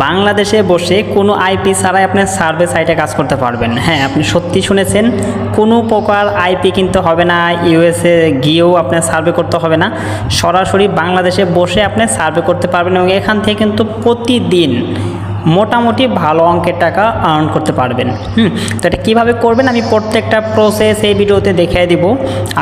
বাংলাদেশে বসে কোনো আইপি ছাড়াই আপনি সার্ভে সাইটে কাজ করতে পারবেন। হ্যাঁ, আপনি সত্যি শুনেছেন, কোনো প্রকার আইপি কিনতে হবে না, ইউএসএ গিয়েও আপনার সার্ভে করতে হবে না, সরাসরি বাংলাদেশে বসে আপনি সার্ভে করতে পারবেন এবং এখান থেকে কিন্তু প্রতিদিন মোটামুটি ভালো অঙ্কের টাকা আর্ন করতে পারবেন। তো এটা কীভাবে করবেন আমি প্রত্যেকটা প্রসেস এই ভিডিওতে দেখিয়ে দিব,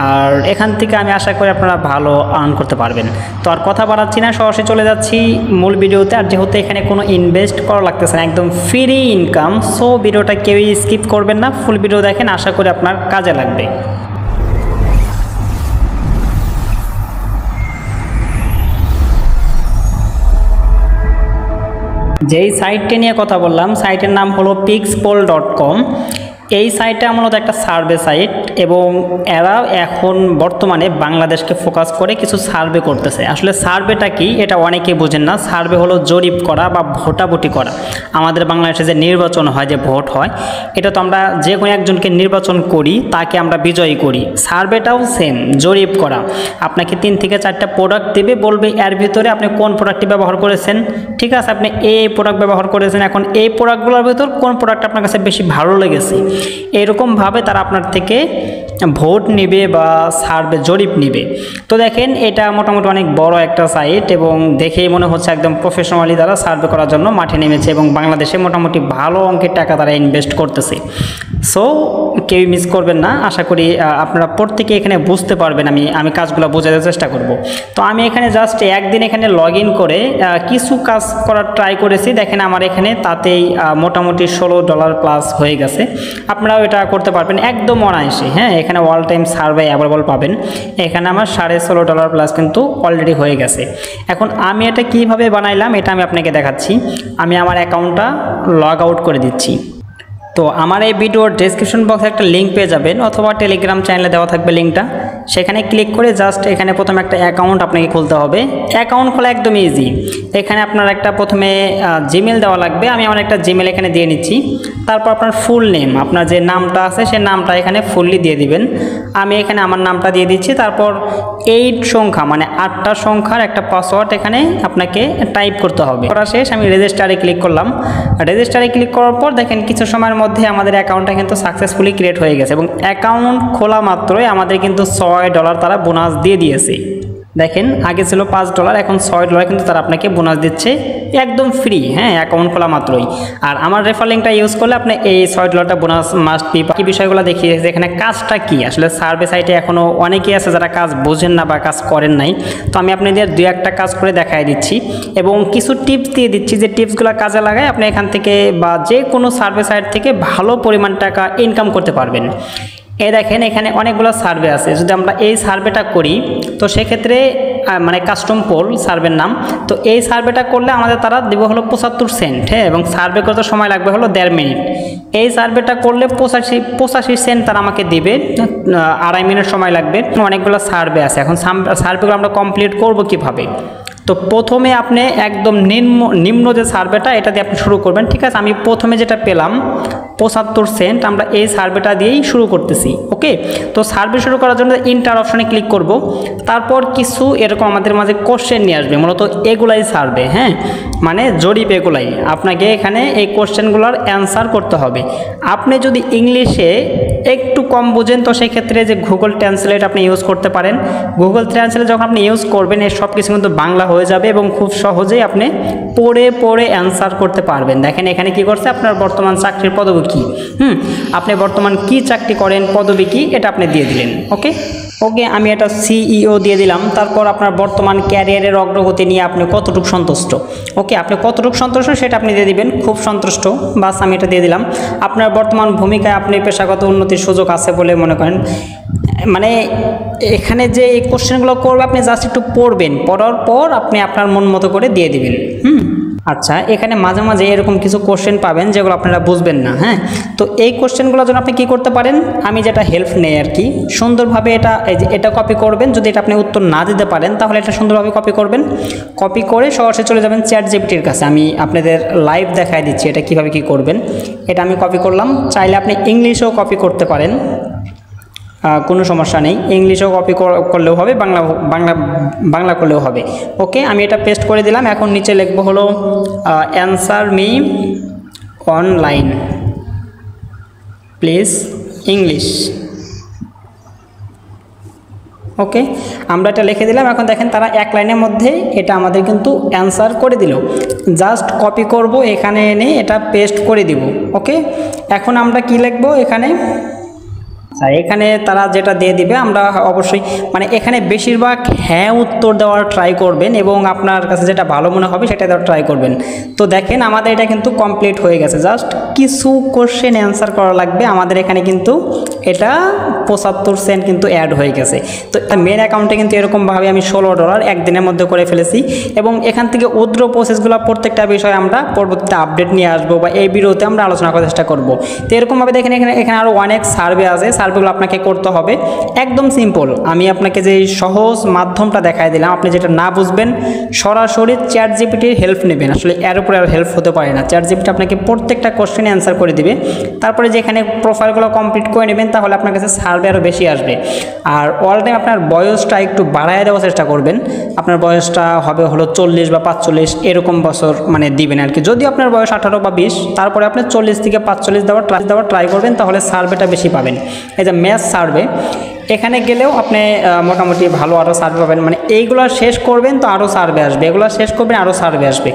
আর এখান থেকে আমি আশা করি আপনারা ভালো আর্ন করতে পারবেন। তো আর কথা বাড়াচ্ছি না, সরাসরি চলে যাচ্ছি মূল ভিডিওতে। আর যেহেতু এখানে কোনো ইনভেস্ট করা লাগতেছে না, একদম ফ্রি ইনকাম, সো ভিডিওটা কেউই স্কিপ করবেন না, ফুল ভিডিও দেখেন, আশা করি আপনার কাজে লাগবে। যেই সাইটটি নিয়ে কথা বললাম, সাইটের নাম হলো pixpol.com। এই সাইটটা মূলত একটা সার্ভে সাইট এবং এরা এখন বর্তমানে বাংলাদেশকে ফোকাস করে কিছু সার্ভে করতেছে। আসলে সার্ভেটা কি এটা অনেকে বোঝেন না। সার্ভে হলো জরিপ করা বা ভোটাভুটি করা। আমাদের বাংলাদেশে যে নির্বাচন হয়, যে ভোট হয়, এটা তো আমরা যে কোনো একজনকে নির্বাচন করি, তাকে আমরা বিজয়ী করি। সার্ভেটাও সেম, জরিপ করা। আপনাকে 3 থেকে 4টা প্রোডাক্ট দেবে, বলবে এর ভিতরে আপনি কোন প্রোডাক্টটি ব্যবহার করেছেন। ঠিক আছে, আপনি এই প্রোডাক্ট ব্যবহার করেছেন, এখন এই প্রোডাক্টগুলোর ভিতর কোন প্রোডাক্ট আপনার কাছে বেশি ভালো লেগেছে, এরকমভাবে তারা আপনার থেকে ভোট নেবে বা সার্ভে জরিপ নেবে। তো দেখেন, এটা মোটামুটি অনেক বড় একটা সাইট এবং দেখেই মনে হচ্ছে একদম প্রফেশনালি তারা সার্ভে করার জন্য মাঠে নেমেছে এবং বাংলাদেশে মোটামুটি ভালো অঙ্কের টাকা তারা ইনভেস্ট করতেছে। সো কেউ মিস করবেন না, আশা করি আপনারা প্রত্যেকে এখানে বুঝতে পারবেন। আমি কাজগুলো বোঝানোর চেষ্টা করব। তো আমি এখানে জাস্ট একদিন এখানে লগ ইন করে কিছু কাজ করার ট্রাই করেছি। দেখেন আমার এখানে তাতেই মোটামুটি $16 প্লাস হয়ে গেছে। আপনারাও এটা করতে পারবেন একদম অনায়াসে। হ্যাঁ, এখানে অল টাইম সার্ভে অ্যাভেলেবল পাবেন। এখানে আমার $16.5 প্লাস কিন্তু অলরেডি হয়ে গেছে। এখন আমি এটা কিভাবে বানাইলাম এটা আমি আপনাকে দেখাচ্ছি। আমি আমার অ্যাকাউন্টটা লগ আউট করে দিচ্ছি। তো আমার এই ভিডিওর ডেসক্রিপশন বক্সে একটা লিঙ্ক পেয়ে যাবেন, অথবা টেলিগ্রাম চ্যানেলে দেওয়া থাকবে লিঙ্কটা। সেখানে ক্লিক করে জাস্ট এখানে প্রথমে একটা অ্যাকাউন্ট আপনাকে খুলতে হবে। অ্যাকাউন্ট খোলা একদম ইজি। এখানে আপনার একটা প্রথমে জিমেল দেওয়া লাগবে। আমি আমার একটা জিমেল এখানে দিয়ে নিচ্ছি। তারপর আপনার ফুল নেম, আপনার যে নামটা আছে সেই নামটা এখানে ফুললি দিয়ে দিবেন। আমি এখানে আমার নামটা দিয়ে দিচ্ছি। তারপর 8 সংখ্যা মানে 8টা সংখ্যার একটা পাসওয়ার্ড এখানে আপনাকে টাইপ করতে হবে। করা শেষ, আমি রেজিস্টারে ক্লিক করলাম। রেজিস্টারে ক্লিক করার পর দেখেন কিছু সময়ের মধ্যে আমাদের অ্যাকাউন্টটা কিন্তু সাকসেসফুলি ক্রিয়েট হয়ে গেছে এবং অ্যাকাউন্ট খোলা মাত্রই আমাদের কিন্তু $6 তারা বোনাস দিয়ে দিয়েছে। দেখেন আগে ছিল $5, এখন $6 কিন্তু তারা আপনাকে বোনাস দিচ্ছে একদম ফ্রি। হ্যাঁ, অ্যাকাউন্ট খোলা মাত্রই। আর আমার রেফার লিঙ্কটা ইউজ করলে আপনি এই $6 বোনাস মাস্ট বি। বাকি বিষয়গুলো দেখিয়েছে এখানে। কাজটা কি আসলে সার্ভে সাইটে এখনও অনেকেই আছে যারা কাজ বোঝেন না বা কাজ করেন নাই। তো আমি আপনাদের 2-1টা কাজ করে দেখাই দিচ্ছি এবং কিছু টিপস দিয়ে দিচ্ছি, যে টিপসগুলো কাজে লাগায় আপনি এখান থেকে বা যে কোনো সার্ভে সাইট থেকে ভালো পরিমাণ টাকা ইনকাম করতে পারবেন। এই দেখেন এখানে অনেকগুলো সার্ভে আছে। যদি আমরা এই সার্ভেটা করি তো সেক্ষেত্রে মানে কাস্টম পোল সার্ভের নাম। তো এই সার্ভেটা করলে আমাদের তারা দেবে হলো 75 সেন্ট। হ্যাঁ, এবং সার্ভে করতে সময় লাগবে হলো 1.5 মিনিট। এই সার্ভেটা করলে 85 সেন্ট তারা আমাকে দিবে, 2.5 মিনিট সময় লাগবে। অনেকগুলো সার্ভে আছে। এখন সার্ভেগুলো আমরা কমপ্লিট করব কিভাবে? তো প্রথমে আপনি একদম নিম্ন যে সার্ভেটা এটা দিয়ে আপনি শুরু করবেন। ঠিক আছে, আমি প্রথমে যেটা পেলাম 75 সেন্ট, আমরা এই সার্ভেটা দিয়েই শুরু করতেছি। ওকে, তো সার্ভে শুরু করার জন্য ইন্টার অপশনে ক্লিক করব। তারপর কিছু এরকম আমাদের মাঝে কোশ্চেন নিয়ে আসবে, মূলত এগুলাই সার্ভে। হ্যাঁ, মানে জরিপ এগুলাই। আপনাকে এখানে এই কোশ্চেনগুলোর অ্যান্সার করতে হবে। আপনি যদি ইংলিশে একটু কম বুঝেন তো সেই ক্ষেত্রে যে গুগল ট্রান্সলেট আপনি ইউজ করতে পারেন। গুগল ট্রান্সলেট যখন আপনি ইউজ করবেন এই সব কিছু কিন্তু বাংলা হয়ে যাবে এবং খুব সহজেই আপনি পড়ে অ্যান্সার করতে পারবেন। দেখেন এখানে কি করছে, আপনার বর্তমান চাকরির পদবি কি, আপনি বর্তমান কি চাকরি করেন, পদবি কি, এটা আপনি দিয়ে দিলেন। ওকে, আমি এটা CEO দিয়ে দিলাম। তারপর আপনার বর্তমান ক্যারিয়ারের অগ্রগতি নিয়ে আপনি কতটুকু সন্তুষ্ট। ওকে, আপনি কতটুকু সন্তুষ্ট সেটা আপনি দিয়ে দিবেন, খুব সন্তুষ্ট, বাস আমি এটা দিয়ে দিলাম। আপনার বর্তমান ভূমিকায় আপনি পেশাগত উন্নতির সুযোগ আছে বলে মনে করেন। মানে এখানে যে এই কোশ্চেনগুলো করবে আপনি জাস্ট একটু পড়বেন, পড়ার পর আপনি আপনার মন মতো করে দিয়ে দিবেন। আচ্ছা, এখানে মাঝে মাঝে এরকম কিছু কোশ্চেন পাবেন যেগুলো আপনারা বুঝবেন না। হ্যাঁ, তো এই কোশ্চেনগুলোর জন্য আপনি কী করতে পারেন, আমি যেটা হেল্প নেই আর কি, সুন্দরভাবে এটা কপি করবেন। যদি এটা আপনি উত্তর না দিতে পারেন তাহলে এটা সুন্দরভাবে কপি করবেন। কপি করে সরাসরি চলে যাবেন চ্যাটজিপিটির কাছে। আমি আপনাদের লাইভ দেখাই দিচ্ছি এটা কীভাবে কী করবেন। এটা আমি কপি করলাম। চাইলে আপনি ইংলিশেও কপি করতে পারেন। কোনো সমস্যা নেই, ইংলিশেও কপি করলেও হবে, বাংলা করলেও হবে। ওকে, আমি এটা পেস্ট করে দিলাম। এখন নিচে লিখবো হলো answer me online please English. Okay, আমরা এটা লিখে দিলাম। এখন দেখেন তারা এক লাইনের মধ্যে এটা আমাদের কিন্তু অ্যান্সার করে দিল। জাস্ট কপি করব, এখানে এনে এটা পেস্ট করে দিব। ওকে, এখন আমরা কি লিখবো এখানে, এখানে তারা যেটা দিয়ে দিবে আমরা অবশ্যই মানে এখানে বেশিরভাগ হ্যাঁ উত্তর দেওয়ার ট্রাই করবেন এবং আপনার কাছে যেটা ভালো মনে হবে সেটা দেওয়ার ট্রাই করবেন। তো দেখেন আমাদের এটা কিন্তু কমপ্লিট হয়ে গেছে, জাস্ট কিছু কোশ্চেন অ্যান্সার করা লাগবে। আমাদের এখানে কিন্তু এটা 75 সেন্ট কিন্তু অ্যাড হয়ে গেছে। তো মেন অ্যাকাউন্টে কিন্তু এরকমভাবে আমি $16 একদিনের মধ্যে করে ফেলেছি এবং এখান থেকে উদ্র প্রসেসগুলো প্রত্যেকটা বিষয়ে আমরা পরবর্তীতে আপডেট নিয়ে আসবো বা এই ভিডিওতে আমরা আলোচনা করার চেষ্টা করব। তো এরকমভাবে দেখেন এখানে আরও অনেক সার্ভে আছে, সার্ভেগুলো আপনাকে করতে হবে। একদম সিম্পল, আমি আপনাকে যে সহজ মাধ্যমটা দেখাই দিলাম, আপনি যেটা না বুঝবেন সরাসরি চ্যাট জিপিটির হেল্প নেবেন। আসলে এর উপরে আর হেল্প হতে পারে না, চ্যাট জিপিটি আপনাকে প্রত্যেকটা কোশ্চেনে অ্যান্সার করে দিবে। তারপরে যেখানে প্রোফাইলগুলো কমপ্লিট করে নেবেন তাহলে আপনার কাছে সার্ভে আরও বেশি আসবে। আর অল টাইম আপনার বয়সটা একটু বাড়ায় দেওয়ার চেষ্টা করবেন। আপনার বয়সটা হবে হলো 40 বা 45 এরকম বছর মানে দিবেন আর কি। যদি আপনার বয়স 18 বা 20, তারপরে আপনি 40 থেকে 45 দেওয়ার ট্রাই করবেন, তাহলে সার্ভেটা বেশি পাবেন। এই যে ম্যাথ সার্ভে, এখানে গেলেও আপনি মোটামুটি ভালো আরও সার্ভে পাবেন। মানে এইগুলো শেষ করবেন তো আরও সার্ভে আসবে, এগুলো শেষ করবেন আরও সার্ভে আসবে।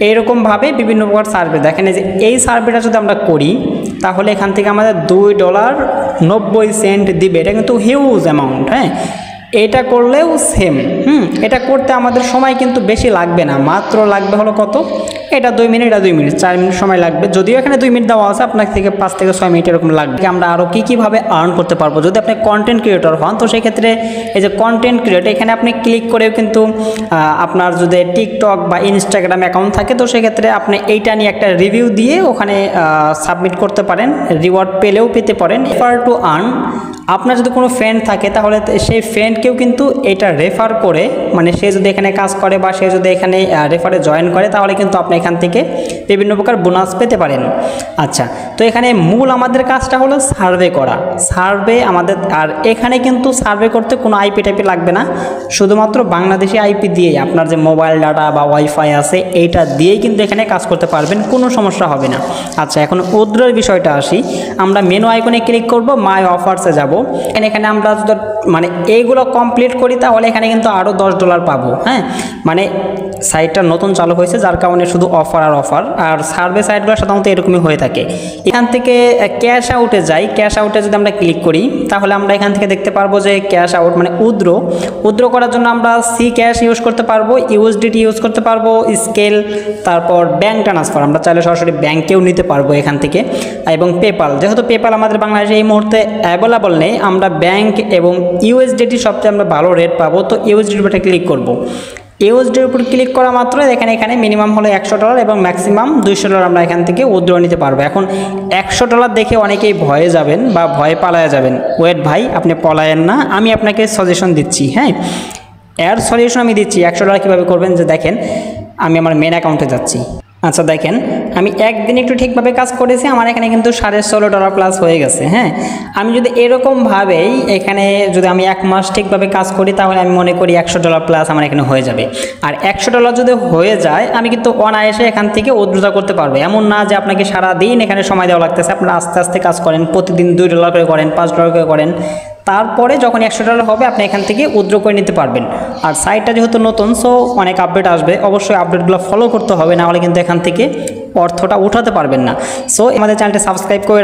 এইরকমভাবে বিভিন্ন প্রকার সার্ভে দেখেন। যে এই সার্ভেটা যদি আমরা করি তাহলে এখান থেকে আমাদের $2.90 দিবে। এটা কিন্তু হিউজ অ্যামাউন্ট। হ্যাঁ, এটা করলেও সেম। এটা করতে আমাদের সময় কিন্তু বেশি লাগবে না, মাত্র লাগবে হলো কত, এটা 2 মিনিট, এটা 2 মিনিট, 4 মিনিট সময় লাগবে। যদিও এখানে 2 মিনিট দেওয়া আছে, আপনার থেকে 5 থেকে 6 মিনিট এরকম লাগবে। আমরা আরও কীভাবে আর্ন করতে পারবো, যদি আপনি কন্টেন্ট ক্রিয়েটর হন তো সেক্ষেত্রে এই যে কন্টেন্ট ক্রিয়েটর, এখানে আপনি ক্লিক করেও কিন্তু আপনার যদি টিকটক বা ইনস্টাগ্রাম অ্যাকাউন্ট থাকে তো সেক্ষেত্রে আপনি এইটা নিয়ে একটা রিভিউ দিয়ে ওখানে সাবমিট করতে পারেন, রিওয়ার্ড পেলেও পেতে পারেন। রেফার টু আর্ন, আপনার যদি কোনো ফ্রেন্ড থাকে তাহলে সেই ফ্রেন্ডকেও কিন্তু এটা রেফার করে, মানে সে যদি এখানে কাজ করে বা সে যদি এখানে রেফারে জয়েন করে তাহলে কিন্তু আপনি এখান থেকে বিভিন্ন প্রকার বোনাস পেতে পারেন। আচ্ছা, তো এখানে মূল আমাদের কাজটা হলো সার্ভে করা, সার্ভে আমাদের। আর এখানে কিন্তু সার্ভে করতে কোনো আইপি টাইপি লাগবে না, শুধুমাত্র বাংলাদেশি আইপি দিয়েই আপনার যে মোবাইল ডাটা বা ওয়াইফাই আছে এইটা দিয়েই কিন্তু এখানে কাজ করতে পারবেন, কোনো সমস্যা হবে না। আচ্ছা, এখন উদ্রের বিষয়টা আসি। আমরা মেনু আইকনে ক্লিক করব, মাই অফার্সে যাব। এখানে আমরা যদি মানে এইগুলো কমপ্লিট করি তাহলে এখানে কিন্তু আরও $10 পাবো। হ্যাঁ, মানে সাইটটা নতুন চালু হয়েছে যার কারণে শুধু অফার আর অফার। আর সার্ভে সাইটগুলো সাধারণত এরকমই হয়ে থাকে। এখান থেকে ক্যাশ আউটে যাই, ক্যাশ আউটে যদি আমরা ক্লিক করি তাহলে আমরা এখান থেকে দেখতে পারবো যে ক্যাশ আউট মানে উদ্র করার জন্য আমরা সি ক্যাশ ইউজ করতে পারবো, ইউএসডিটি ইউজ করতে পারবো, স্কেল, তারপর ব্যাঙ্ক ট্রান্সফার আমরা চাইলে সরাসরি ব্যাঙ্কেও নিতে পারবো এখান থেকে, এবং পেপাল। যেহেতু পেপাল আমাদের বাংলাদেশে এই মুহূর্তে অ্যাভেলেবল নেই, আমরা ব্যাঙ্ক এবং ইউএসডিটি সবচেয়ে আমরা ভালো রেট পাবো। তো ইউএসডিটির উপরে ক্লিক করব। ইউএসডির উপর ক্লিক করা মাত্র এখানে মিনিমাম হলো $100 এবং ম্যাক্সিমাম $200 আমরা এখান থেকে উইথড্র নিতে পারবো। এখন $100 দেখে অনেকেই ভয়ে যাবেন বা ভয়ে পালায়া যাবেন। ওয়েট ভাই, আপনি পলায়েন না, আমি আপনাকে সাজেশন দিচ্ছি। হ্যাঁ, এর সলিউশন আমি দিচ্ছি। $100 কীভাবে করবেন, যে দেখেন আমি আমার মেন অ্যাকাউন্টে যাচ্ছি। আচ্ছা, দেখেন আমি একদিন একটু ঠিকভাবে কাজ করেছি, আমার এখানে কিন্তু $16.5 প্লাস হয়ে গেছে। হ্যাঁ, আমি যদি এরকমভাবেই এখানে যদি আমি 1 মাস ঠিকভাবে কাজ করি তাহলে আমি মনে করি $100 প্লাস আমার এখানে হয়ে যাবে। আর $100 যদি হয়ে যায় আমি কিন্তু অনায়াসে এখান থেকে উইথড্র করতে পারবো। এমন না যে আপনাকে সারাদিন এখানে সময় দেওয়া লাগতেছে, আপনারা আস্তে আস্তে কাজ করেন, প্রতিদিন $2 করে করেন, $5 করে করেন, তারপরে যখন $100 হবে আপনি এখান থেকে উইথড্র করে নিতে পারবেন। আর সাইটটা যেহেতু নতুন, সো অনেক আপডেট আসবে, অবশ্যই আপডেটগুলো ফলো করতে হবে, না হলে কিন্তু এখান থেকে অর্থটা উঠাতে পারবেন না। সো আমাদের চ্যানেলটি সাবস্ক্রাইব করে